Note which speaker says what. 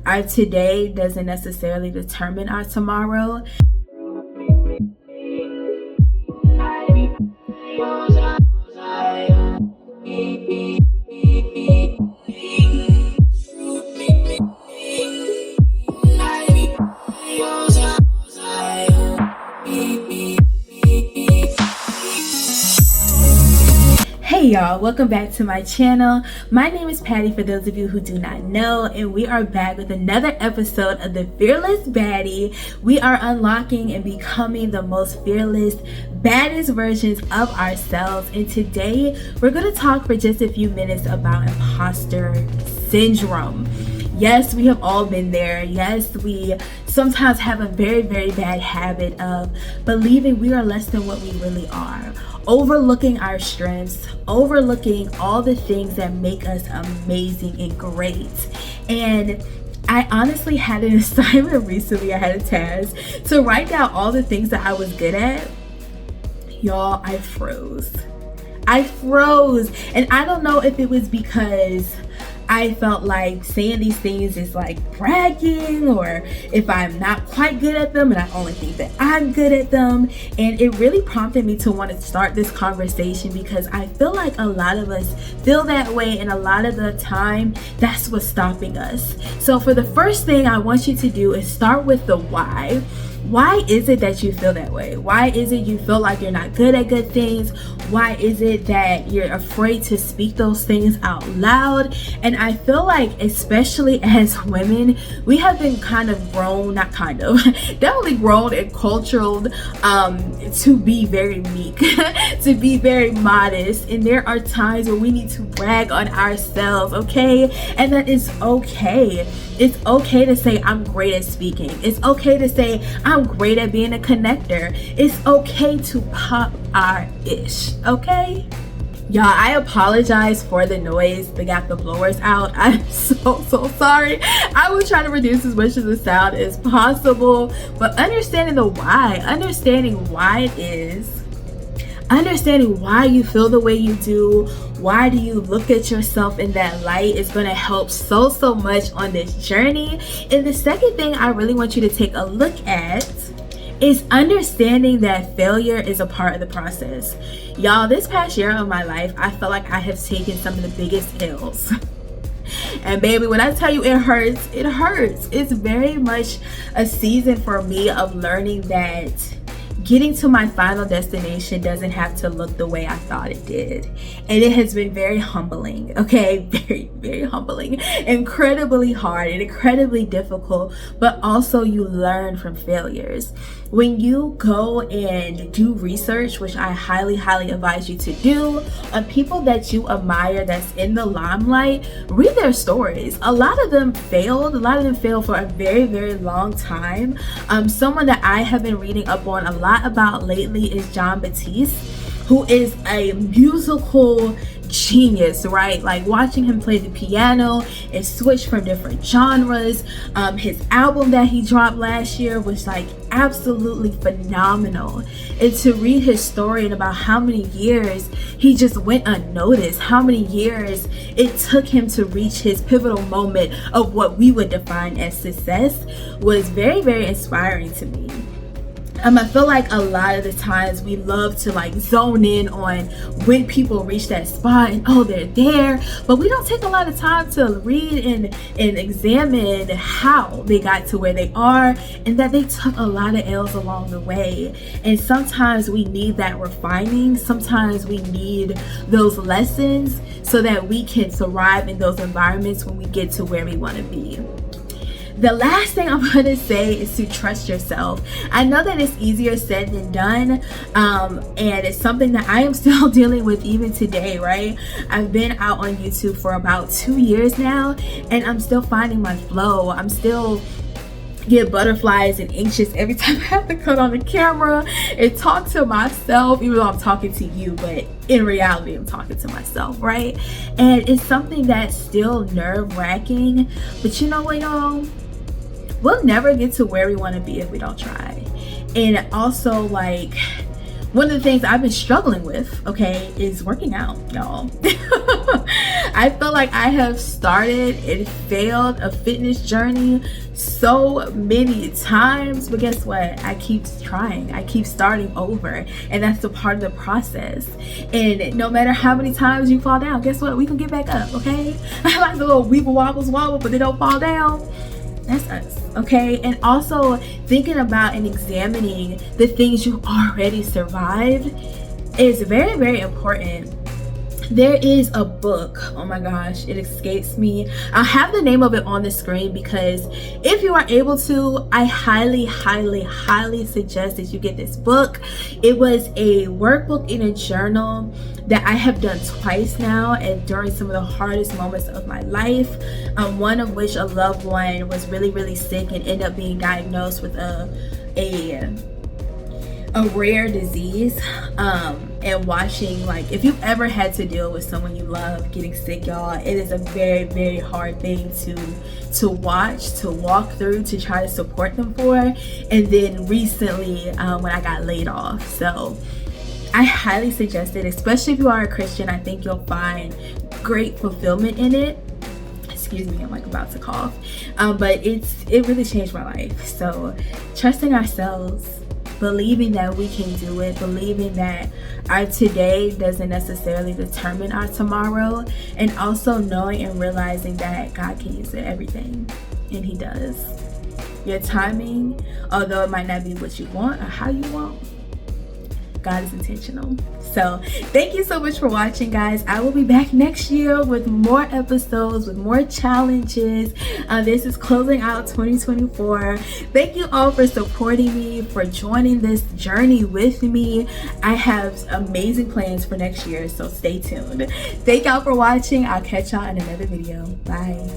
Speaker 1: our today doesn't necessarily determine our tomorrow. Hey y'all, welcome back to my channel. My name is Patty for those of you who do not know, and we are back with another episode of the Fearless Baddie. We are unlocking and becoming the most fearless, baddest versions of ourselves, and today we're going to talk for just a few minutes about imposter syndrome. Yes, we have all been there. Yes, we sometimes have a very, very bad habit of believing we are less than what we really are, overlooking our strengths, overlooking all the things that make us amazing and great. And I honestly had an assignment recently, I had a task to write down all the things that I was good at. Y'all, I froze. And I don't know if it was because I felt like saying these things is like bragging, or if I'm not quite good at them and I only think that I'm good at them. And it really prompted me to want to start this conversation because I feel like a lot of us feel that way, and a lot of the time that's what's stopping us. So for the first thing I want you to do is start with the why. Why is it that you feel that way? Why is it you feel like you're not good at good things? Why is it that you're afraid to speak those things out loud? And I feel like, especially as women, we have been definitely grown and cultured to be very meek, to be very modest. And there are times where we need to brag on ourselves, okay? And that is okay. It's okay to say I'm great at speaking. It's okay to say I'm great at being a connector. It's okay to pop our ish, okay? Y'all, I apologize for the noise. They got the blowers out. I'm so sorry. I will try to reduce as much of the sound as possible, but understanding the why, understanding why it is, understanding why you feel the way you do, why do you look at yourself in that light, is going to help so much on this journey. And the second thing I really want you to take a look at is understanding that failure is a part of the process. Y'all, this past year of my life, I felt like I have taken some of the biggest L's. And baby, when I tell you it hurts, it hurts. It's very much a season for me of learning that getting to my final destination doesn't have to look the way I thought it did. And it has been very humbling, okay? Very, very humbling. Incredibly hard and incredibly difficult, but also you learn from failures. When you go and do research, which I highly advise you to do, on people that you admire that's in the limelight, read their stories. A lot of them failed for a very, very long time. Someone that I have been reading up on a lot about lately is Jon Batiste, who is a musical genius, right? Like watching him play the piano and switch from different genres. His album that he dropped last year was like absolutely phenomenal. And to read his story and about how many years he just went unnoticed, how many years it took him to reach his pivotal moment of what we would define as success, was very, very inspiring to me. I feel like a lot of the times we love to like zone in on when people reach that spot and oh, they're there, but we don't take a lot of time to read and examine how they got to where they are, and that they took a lot of L's along the way. And sometimes we need that refining. Sometimes we need those lessons so that we can thrive in those environments when we get to where we want to be. The last thing I'm going to say is to trust yourself. I know that it's easier said than done, and it's something that I am still dealing with even today, right? I've been out on YouTube for about 2 years now, and I'm still finding my flow. I'm still get butterflies and anxious every time I have to cut on the camera and talk to myself, even though I'm talking to you, but in reality I'm talking to myself, right? And it's something that's still nerve-wracking, but you know what, y'all? We'll never get to where we want to be if we don't try. And also, like, one of the things I've been struggling with, okay, is working out, y'all. I feel like I have started and failed a fitness journey so many times, but guess what? I keep trying. I keep starting over, and that's a part of the process. And no matter how many times you fall down, guess what? We can get back up, okay? I like the little weeble wobble, but they don't fall down. That's us, okay? And also thinking about and examining the things you already survived is very, very important. There is a book, oh my gosh, it escapes me. I'll have the name of it on the screen, because if you are able to, I highly suggest that you get this book. It was a workbook in a journal that I have done twice now, and during some of the hardest moments of my life, one of which a loved one was really sick and ended up being diagnosed with a rare disease. And watching, like, if you've ever had to deal with someone you love getting sick, y'all, it is a very hard thing to watch, to walk through, to try to support them for. And then recently when I got laid off, so I highly suggest it, especially if you are a Christian. I think you'll find great fulfillment in it. Excuse me, I'm like about to cough. But it really changed my life. So trusting ourselves, believing that we can do it, believing that our today doesn't necessarily determine our tomorrow, and also knowing and realizing that God can use everything, and He does. Your timing, although it might not be what you want or how you want, God is intentional. So thank you so much for watching, guys. I will be back next year with more episodes, with more challenges. This is closing out 2024. Thank you all for supporting me, for joining this journey with me. I have amazing plans for next year, so stay tuned. Thank y'all for watching. I'll catch y'all in another video. Bye.